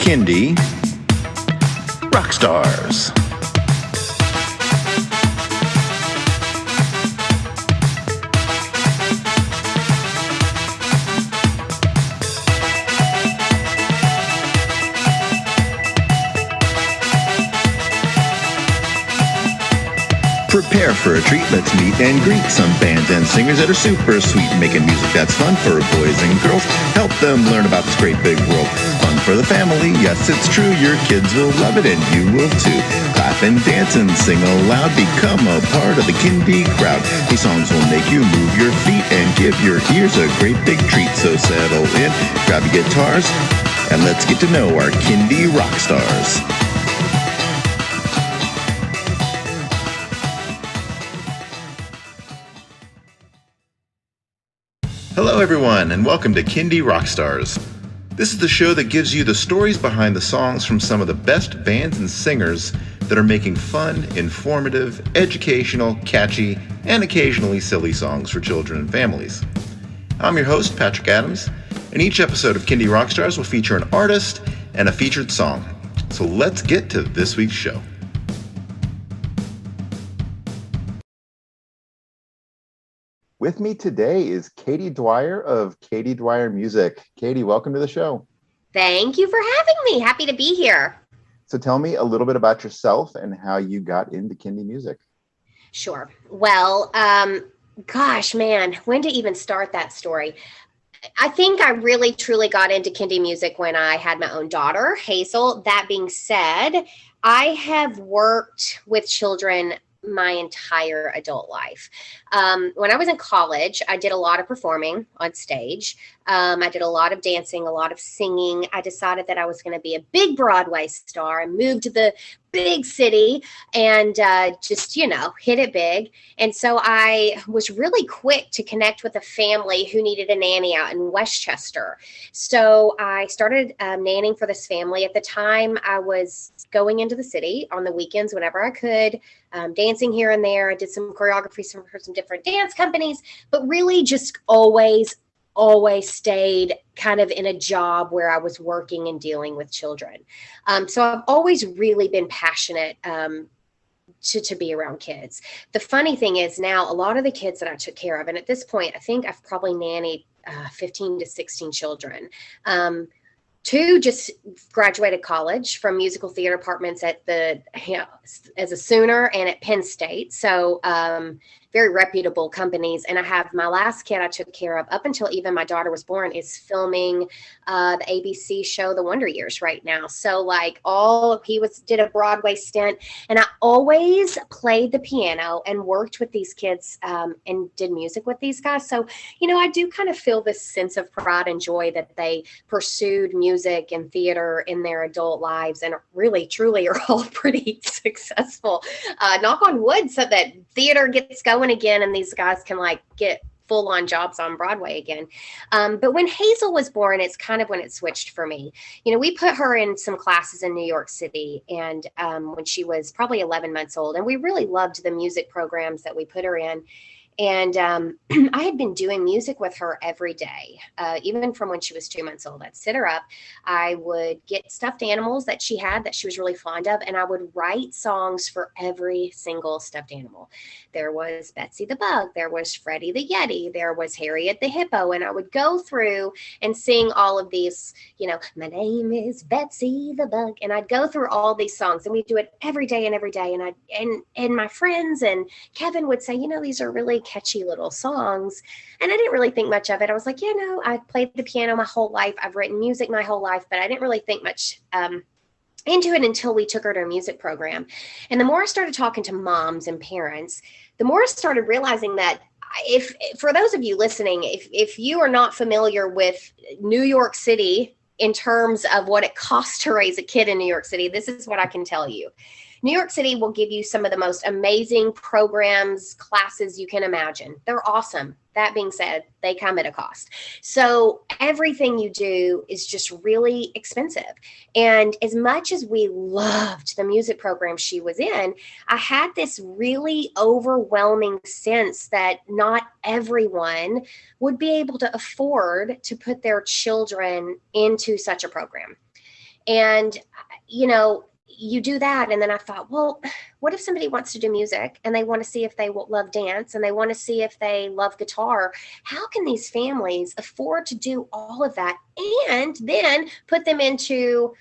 Kindy Rockstars. Prepare for a treat, let's meet and greet some bands and singers that are super sweet, making music that's fun for boys and girls. Help them learn about this great big world. Fun for the family, yes it's true, your kids will love it and you will too. Clap and dance and sing aloud, become a part of the Kindy crowd. These songs will make you move your feet and give your ears a great big treat. So settle in, grab your guitars, and let's get to know our Kindy rock stars. Hello everyone, and welcome to Kindy Rockstars. This is the show that gives you the stories behind the songs from some of the best bands and singers that are making fun, informative, educational, catchy, and occasionally silly songs for children and families. I'm your host, Patrick Adams, and each episode of Kindy Rockstars will feature an artist and a featured song. So let's get to this week's show. With me today is Katie Dwyer of Katie Dwyer Music. Katie, welcome to the show. Thank you for having me. Happy to be here. So tell me a little bit about yourself and how you got into Kindy music. Sure. Well, gosh, man, when to even start that story? I think I really, truly got into Kindy music when I had my own daughter, Hazel. That being said, I have worked with children my entire adult life. When I was in college, I did a lot of performing on stage. I did a lot of dancing, a lot of singing. I decided that I was going to be a big Broadway star. I moved to the big city and just, hit it big. And so I was really quick to connect with a family who needed a nanny out in Westchester. So I started nannying for this family. At the time, I was going into the city on the weekends whenever I could, dancing here and there. I did some choreography for some different dance companies, but really just always stayed kind of in a job where I was working and dealing with children. So I've always really been passionate to be around kids. The funny thing is now a lot of the kids that I took care of, and at this point, I think I've probably nannied 15 to 16 children. Two just graduated college from musical theater departments at as a Sooner and at Penn State. So very reputable companies. And I have my last kid I took care of up until even my daughter was born is filming the ABC show, The Wonder Years right now. So did a Broadway stint, and I always played the piano and worked with these kids and did music with these guys. So, I do kind of feel this sense of pride and joy that they pursued music and theater in their adult lives and really, truly are all pretty successful. Knock on wood, so that theater gets going again and these guys can get full-on jobs on Broadway again. But when Hazel was born, it's kind of when it switched for me. We put her in some classes in New York City and when she was probably 11 months old, and we really loved the music programs that we put her in. And I had been doing music with her every day, even from when she was 2 months old. I'd sit her up. I would get stuffed animals that she had that she was really fond of, and I would write songs for every single stuffed animal. There was Betsy the Bug. There was Freddie the Yeti. There was Harriet the Hippo. And I would go through and sing all of these, my name is Betsy the Bug. And I'd go through all these songs, and we'd do it every day and every day. And my friends and Kevin would say, these are really catchy little songs. And I didn't really think much of it. I was like, I've played the piano my whole life. I've written music my whole life, but I didn't really think much into it until we took her to a music program. And the more I started talking to moms and parents, the more I started realizing that for those of you listening, if you are not familiar with New York City in terms of what it costs to raise a kid in New York City, this is what I can tell you. New York City will give you some of the most amazing programs, classes you can imagine. They're awesome. That being said, they come at a cost. So everything you do is just really expensive. And as much as we loved the music program she was in, I had this really overwhelming sense that not everyone would be able to afford to put their children into such a program. And, you do that. And then I thought, well, what if somebody wants to do music and they want to see if they will love dance and they want to see if they love guitar? How can these families afford to do all of that and then put them into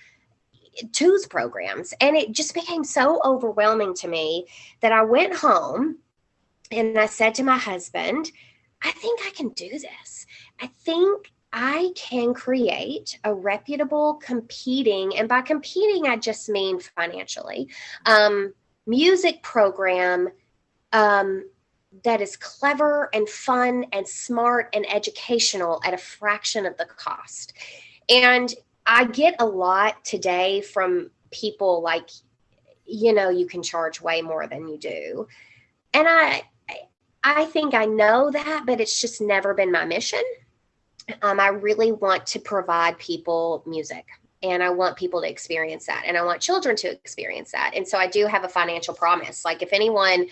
twos programs? And it just became so overwhelming to me that I went home and I said to my husband, I think I can do this. I think I can create a reputable competing, and by competing, I just mean financially, music program that is clever and fun and smart and educational at a fraction of the cost. And I get a lot today from people like, you can charge way more than you do. And I think I know that, but it's just never been my mission. I really want to provide people music, and I want people to experience that, and I want children to experience that. And so I do have a financial promise. Like, if anyone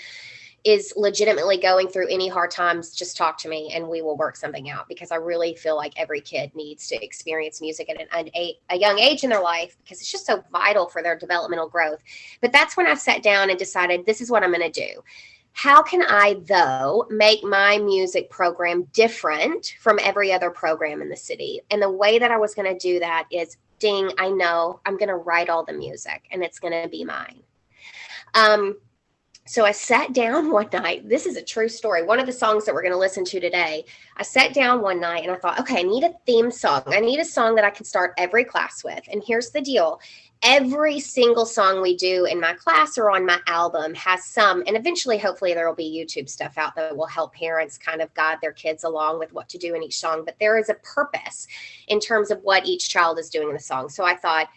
is legitimately going through any hard times, just talk to me and we will work something out, because I really feel like every kid needs to experience music at a young age in their life, because it's just so vital for their developmental growth. But that's when I sat down and decided, this is what I'm going to do. How can I, though, make my music program different from every other program in the city? And the way that I was going to do that is, I know I'm going to write all the music and it's going to be mine. So I sat down one night. This is a true story. One of the songs that we're going to listen to today, I sat down one night and I thought, okay, I need a theme song. I need a song that I can start every class with. And here's the deal. Every single song we do in my class or on my album has some, and eventually, hopefully, there will be YouTube stuff out that will help parents kind of guide their kids along with what to do in each song. But there is a purpose in terms of what each child is doing in the song. So I thought,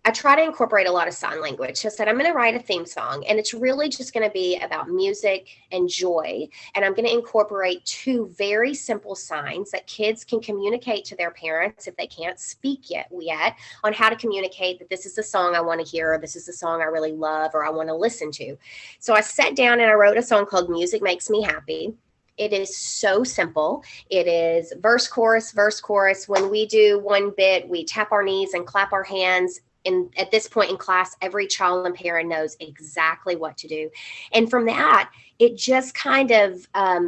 I try to incorporate a lot of sign language. So I said, I'm going to write a theme song, and it's really just going to be about music and joy. And I'm going to incorporate two very simple signs that kids can communicate to their parents if they can't speak yet on how to communicate that this is the song I want to hear, or this is the song I really love, or I want to listen to. So I sat down and I wrote a song called Music Makes Me Happy. It is so simple. It is verse, chorus, verse, chorus. When we do one bit, we tap our knees and clap our hands. And at this point in class, every child and parent knows exactly what to do. And from that, it just kind of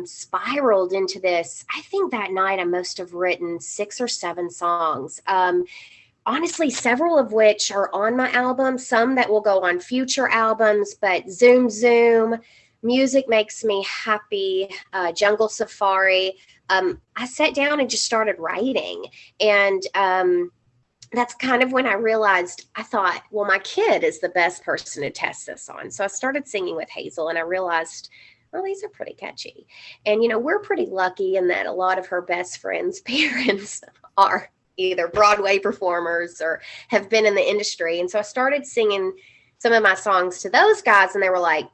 spiraled into this. I think that night I must have written 6 or 7 songs. Honestly, several of which are on my album, some that will go on future albums, but Zoom Zoom, Music Makes Me Happy, Jungle Safari. I sat down and just started writing. And that's kind of when I realized, I thought, well, my kid is the best person to test this on. So I started singing with Hazel, and I realized, well, these are pretty catchy. And, we're pretty lucky in that a lot of her best friends' parents are either Broadway performers or have been in the industry. And so I started singing some of my songs to those guys, and they were like,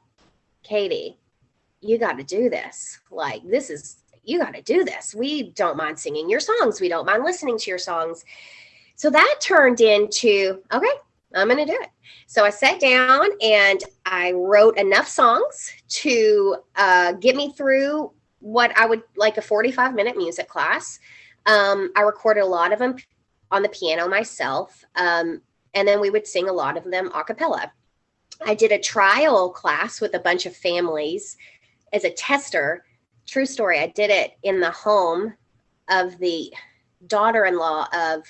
Katie, you got to do this. Like, you got to do this. We don't mind singing your songs. We don't mind listening to your songs. So that turned into, okay, I'm going to do it. So I sat down and I wrote enough songs to get me through what I would like a 45-minute music class. I recorded a lot of them on the piano myself. And then we would sing a lot of them a cappella. I did a trial class with a bunch of families as a tester. True story. I did it in the home of the daughter-in-law of,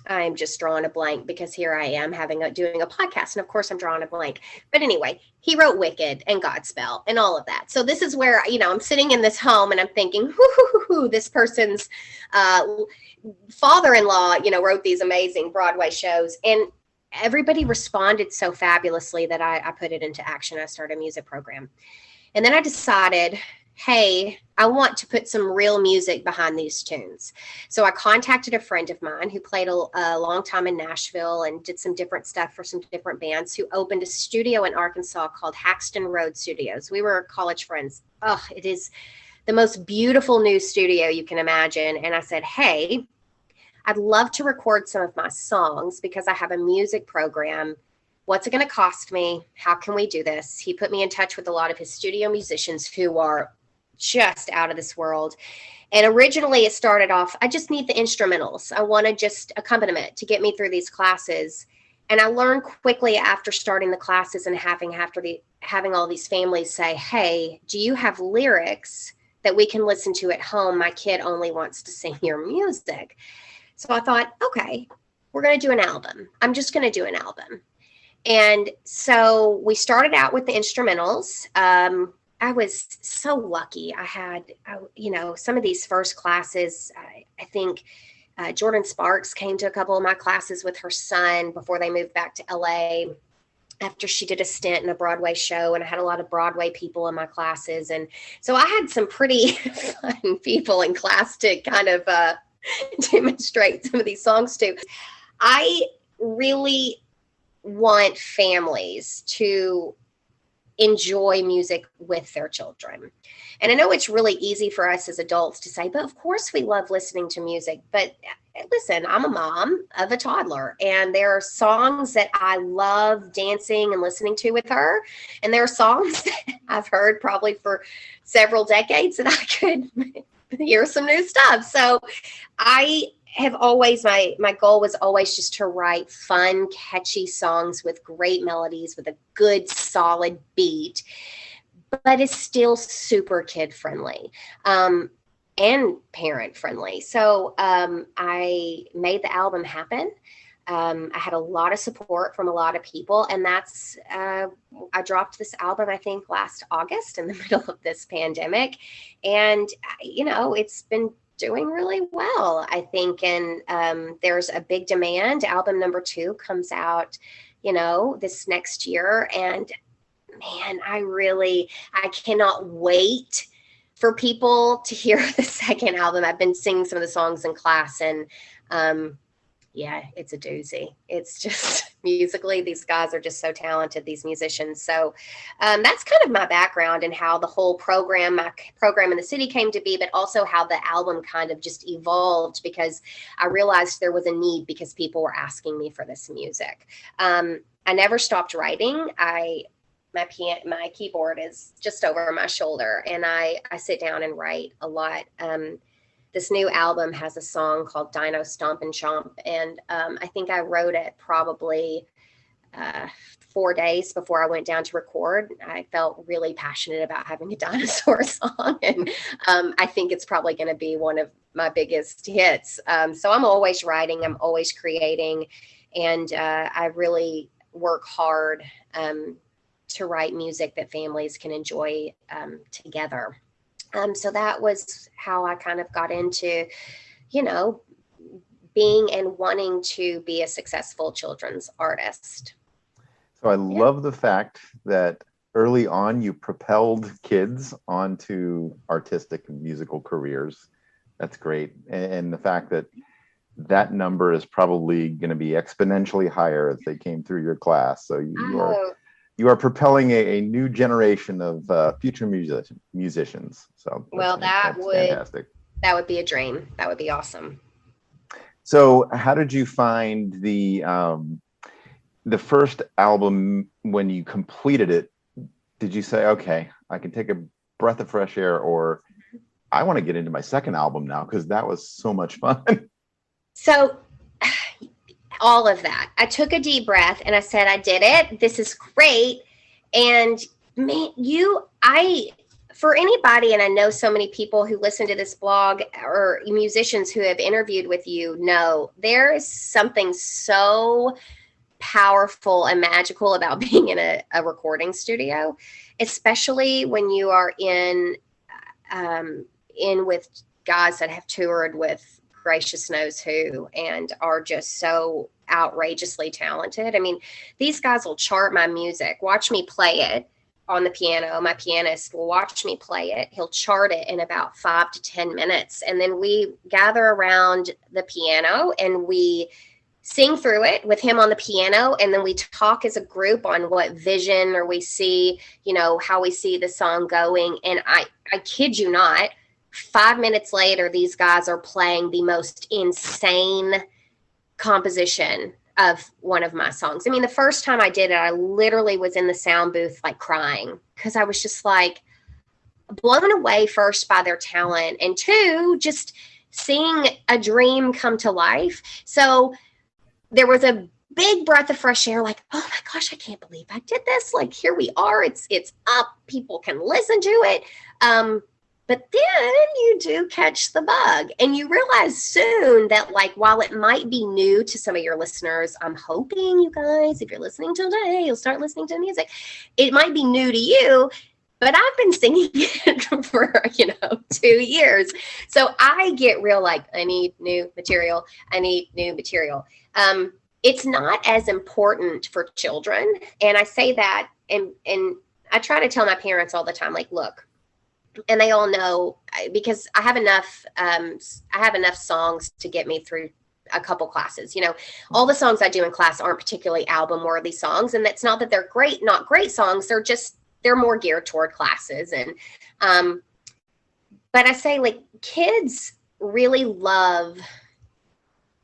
I'm just drawing a blank because here I am doing a podcast, and of course I'm drawing a blank. But anyway, he wrote Wicked and Godspell and all of that. So this is where, I'm sitting in this home and I'm thinking, this person's father-in-law, wrote these amazing Broadway shows. And everybody responded so fabulously that I put it into action. I started a music program. And then I decided, hey, I want to put some real music behind these tunes. So I contacted a friend of mine who played a long time in Nashville and did some different stuff for some different bands, who opened a studio in Arkansas called Haxton Road Studios. We were college friends. Oh, it is the most beautiful new studio you can imagine. And I said, hey, I'd love to record some of my songs because I have a music program. What's it going to cost me? How can we do this? He put me in touch with a lot of his studio musicians who are just out of this world. And originally it started off, I just need the instrumentals. I wanted just accompaniment to get me through these classes. And I learned quickly after starting the classes and having all these families say, hey, do you have lyrics that we can listen to at home? My kid only wants to sing your music. So I thought, okay, we're going to do an album. I'm just going to do an album. And so we started out with the instrumentals. I was so lucky. I had, some of these first classes, I think Jordan Sparks came to a couple of my classes with her son before they moved back to LA after she did a stint in a Broadway show. And I had a lot of Broadway people in my classes. And so I had some pretty fun people in class to kind of demonstrate some of these songs to. I really want families to enjoy music with their children. And I know it's really easy for us as adults to say, but of course we love listening to music. But listen, I'm a mom of a toddler, and there are songs that I love dancing and listening to with her. And there are songs that I've heard probably for several decades that I could hear some new stuff. So I have always, my goal was always just to write fun, catchy songs with great melodies, with a good, solid beat, but it's still super kid friendly and parent friendly. So I made the album happen. I had a lot of support from a lot of people, and that's, I dropped this album, I think last August in the middle of this pandemic. And, it's been doing really well, I think. And there's a big demand. Album number 2 comes out, this next year. And man, I cannot wait for people to hear the second album. I've been singing some of the songs in class, and yeah, it's a doozy. It's just musically, these guys are just so talented, these musicians. So that's kind of my background and how the whole my program in the city came to be, but also how the album kind of just evolved because I realized there was a need because people were asking me for this music. I never stopped writing. My keyboard is just over my shoulder, and I sit down and write a lot. This new album has a song called Dino Stomp and Chomp. And I think I wrote it probably 4 days before I went down to record. I felt really passionate about having a dinosaur song. And I think it's probably going to be one of my biggest hits. So I'm always writing, I'm always creating. And I really work hard to write music that families can enjoy together. So that was how I kind of got into, being and wanting to be a successful children's artist. So I love the fact that early on you propelled kids onto artistic and musical careers. That's great. And the fact that that number is probably going to be exponentially higher as they came through your class. So you are propelling a new generation of future musicians. So that would fantastic. That would be a dream. That would be awesome. So how did you find the first album when you completed it? Did you say, okay, I can take a breath of fresh air, or I want to get into my second album now because that was so much fun? So all of that. I took a deep breath and I said, I did it. This is great. And man, for anybody, and I know so many people who listen to this blog or musicians who have interviewed with you know, there is something so powerful and magical about being in a recording studio, especially when you are in with guys that have toured with gracious knows who and are just so outrageously talented. I mean, these guys will chart my music, watch me play it on the piano. My pianist will watch me play it. He'll chart it in about 5 to 10 minutes. And then we gather around the piano and we sing through it with him on the piano. And then we talk as a group on what vision or we see, how we see the song going. And I kid you not, 5 minutes later, these guys are playing the most insane composition of one of my songs. I mean, the first time I did it, I literally was in the sound booth, like crying, because I was just like, blown away first by their talent, and two, just seeing a dream come to life. So there was a big breath of fresh air, like, oh my gosh, I can't believe I did this. Like, here we are. It's up. People can listen to it. But then you do catch the bug, and you realize soon that, like, while it might be new to some of your listeners, I'm hoping you guys, if you're listening today, you'll start listening to music. It might be new to you, but I've been singing it for, 2 years. So I get real, like, I need new material. I need new material. It's not as important for children. And I say that, and I try to tell my parents all the time, like, look, and they all know, because I have enough songs to get me through a couple classes. All the songs I do in class aren't particularly album worthy songs. And that's not that they're not great songs. They're more geared toward classes. And, but I say, like, kids really love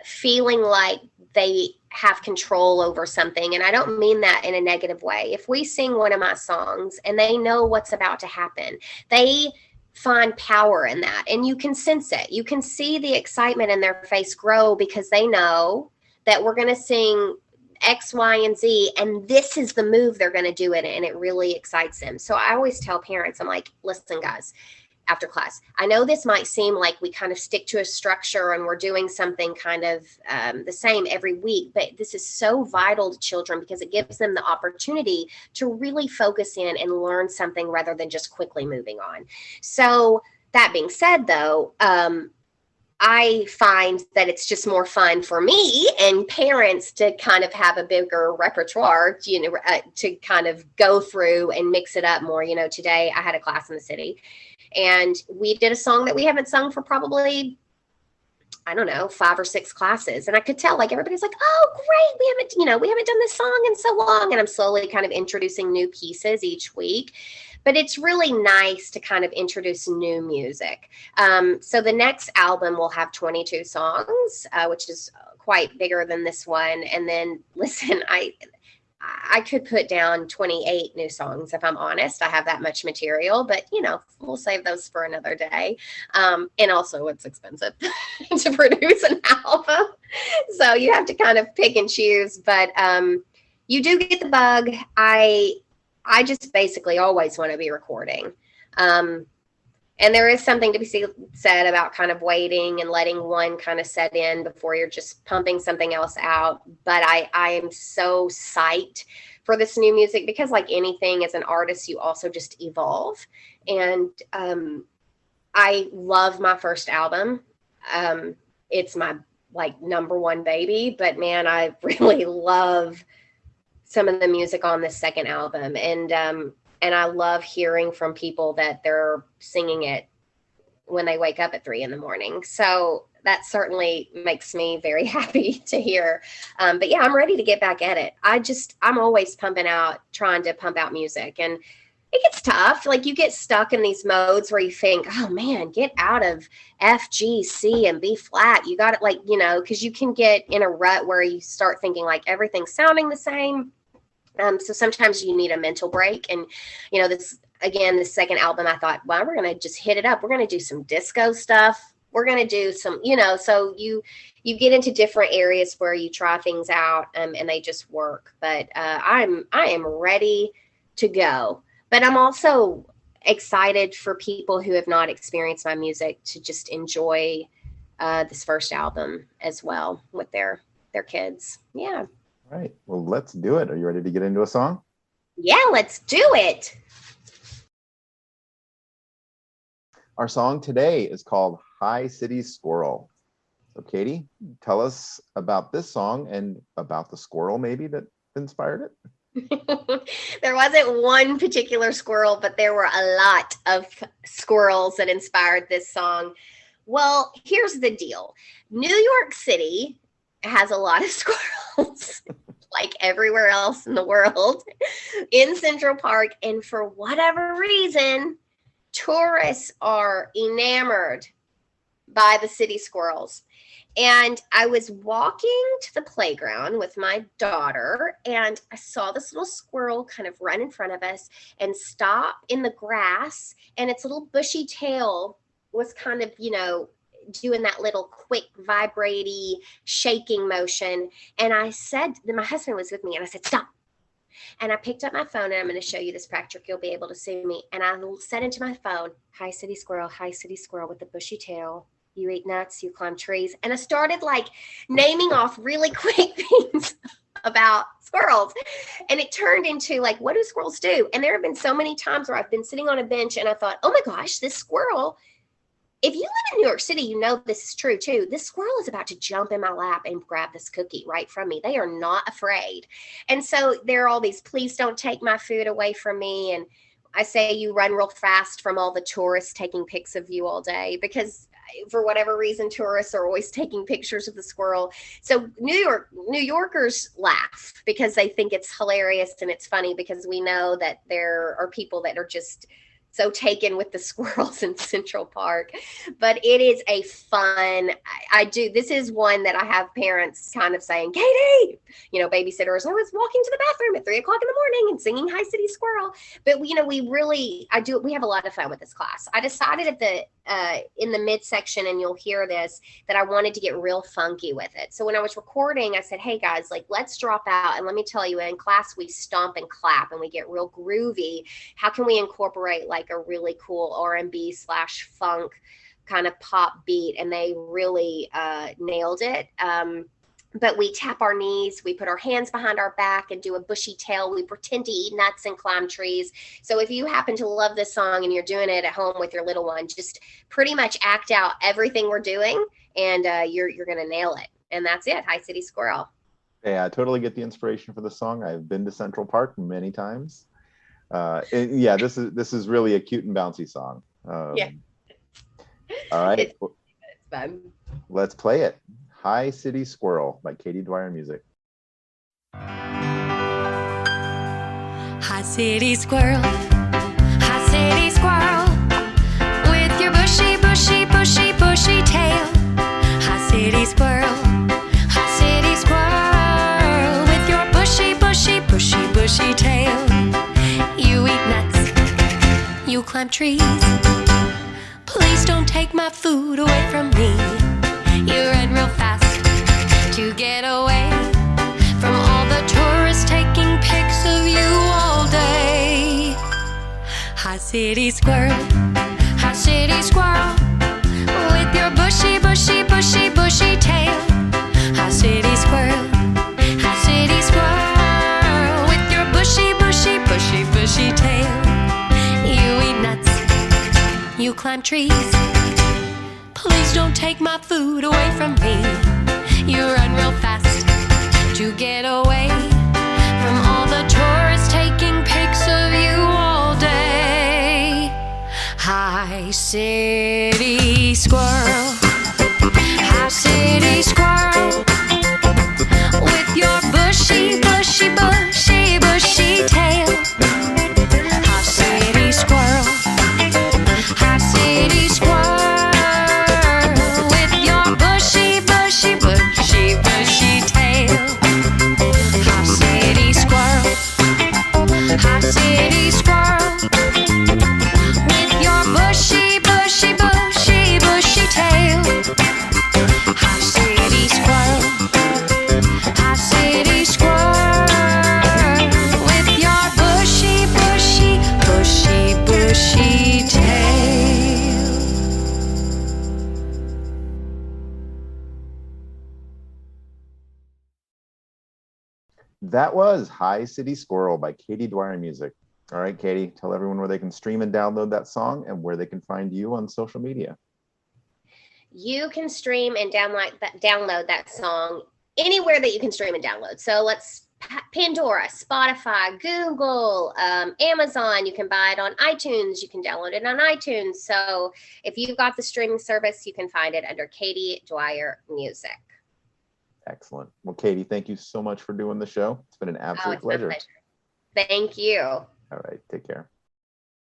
feeling like they have control over something. And I don't mean that in a negative way. If we sing one of my songs and they know what's about to happen, they find power in that. And you can sense it. You can see the excitement in their face grow, because they know that we're going to sing X, Y, and Z, and this is the move they're going to do it in, and it really excites them. So I always tell parents, I'm like, listen, guys, after class, I know this might seem like we kind of stick to a structure and we're doing something kind of the same every week, but this is so vital to children because it gives them the opportunity to really focus in and learn something rather than just quickly moving on. So that being said, though, I find that it's just more fun for me and parents to kind of have a bigger repertoire, to kind of go through and mix it up more. Today I had a class in the city, and we did a song that we haven't sung for probably, I don't know, 5 or 6 classes. And I could tell, like, everybody's like, oh, great. We haven't done this song in so long. And I'm slowly kind of introducing new pieces each week. But it's really nice to kind of introduce new music. So the next album will have 22 songs, which is quite bigger than this one. And then, listen, I could put down 28 new songs, if I'm honest. I have that much material, but, we'll save those for another day. And also it's expensive to produce an album. So you have to kind of pick and choose, but you do get the bug. I just basically always want to be recording. And there is something to be said about kind of waiting and letting one kind of set in before you're just pumping something else out. But I am so psyched for this new music because, like anything, as an artist, you also just evolve. And I love my first album. It's my number one baby, but man, I really love some of the music on this second album. And I love hearing from people that they're singing it when they wake up at 3 a.m. So that certainly makes me very happy to hear. But yeah, I'm ready to get back at it. I'm always trying to pump out music, and it gets tough. Like, you get stuck in these modes where you think, oh man, get out of F, G, C, and B flat. You got it, because you can get in a rut where you start thinking like everything's sounding the same. So sometimes you need a mental break. And, this second album, I thought, well, we're going to just hit it up. We're going to do some disco stuff. We're going to do some, so you get into different areas where you try things out and they just work. But I am ready to go. But I'm also excited for people who have not experienced my music to just enjoy this first album as well with their kids. Yeah. All right. Well, let's do it. Are you ready to get into a song? Yeah, let's do it. Our song today is called High City Squirrel. So Katie, tell us about this song and about the squirrel maybe that inspired it. There wasn't one particular squirrel, but there were a lot of squirrels that inspired this song. Well, here's the deal. New York City has a lot of squirrels, like everywhere else in the world, in Central Park. And for whatever reason, tourists are enamored by the city squirrels. And I was walking to the playground with my daughter, and I saw this little squirrel kind of run in front of us and stop in the grass, and its little bushy tail was kind of, doing that little quick vibraty shaking motion. And I said, my husband was with me, and I said, stop. And I picked up my phone, and I'm going to show you this practice. You'll be able to see me. And I said into my phone, hi, city squirrel with the bushy tail. You eat nuts, you climb trees. And I started like naming off really quick things about squirrels. And it turned into like, what do squirrels do? And there have been so many times where I've been sitting on a bench and I thought, oh my gosh, this squirrel, if you live in New York City, you know this is true too. This squirrel is about to jump in my lap and grab this cookie right from me. They are not afraid. And so there are all these, please don't take my food away from me. And I say you run real fast from all the tourists taking pics of you all day, because for whatever reason, tourists are always taking pictures of the squirrel. So New Yorkers laugh because they think it's hilarious and it's funny, because we know that there are people that are just so taken with the squirrels in Central Park. But it is a fun, this is one that I have parents kind of saying, Katie, babysitters, I was walking to the bathroom at 3:00 in the morning and singing Hi City Squirrel. But we have a lot of fun with this class. I decided in the midsection, and you'll hear this, that I wanted to get real funky with it. So when I was recording, I said, hey guys, like, let's drop out. And let me tell you, in class, we stomp and clap and we get real groovy. How can we incorporate like a really cool R&B/funk kind of pop beat? And they really nailed it. But we tap our knees, we put our hands behind our back and do a bushy tail. We pretend to eat nuts and climb trees. So if you happen to love this song and you're doing it at home with your little one, just pretty much act out everything we're doing, and you're going to nail it. And that's it. Hi City Squirrel. Yeah, I totally get the inspiration for the song. I've been to Central Park many times. This is really a cute and bouncy song. Yeah. All right. It's fun. Let's play it. Hi City Squirrel by Katie Dwyer Music. Hi City Squirrel, with your bushy, bushy, bushy, bushy tail. Hi City Squirrel, with your bushy, bushy, bushy, bushy tail. You eat nuts, you climb trees. Please don't take my food away from me. You run real fast to get away from all the tourists taking pics of you all day. Hi City Squirrel, with your bushy, bushy, bushy, bushy tail. Hi City Squirrel, with your bushy, bushy, bushy, bushy tail. You eat nuts, you climb trees. Please don't take my food away from me. You run real fast to get away from all the tourists taking pics of you all day. Hi City Squirrel, with your bushy, bushy, bushy, bushy tail. Hi City Squirrel, City Squirrel, with your bushy, bushy, bushy, bushy tail. Hi City Squirrel, with your bushy, bushy, bushy, bushy tail. That was Hi City Squirrel by Katie Dwyer Music. All right, Katie, tell everyone where they can stream and download that song and where they can find you on social media. You can stream and download that song anywhere that you can stream and download. So let's Pandora, Spotify, Google, Amazon. You can buy it on iTunes. You can download it on iTunes. So if you've got the streaming service, you can find it under Katie Dwyer Music. Excellent. Well, Katie, thank you so much for doing the show. It's been an absolute pleasure. Thank you. All right. Take care.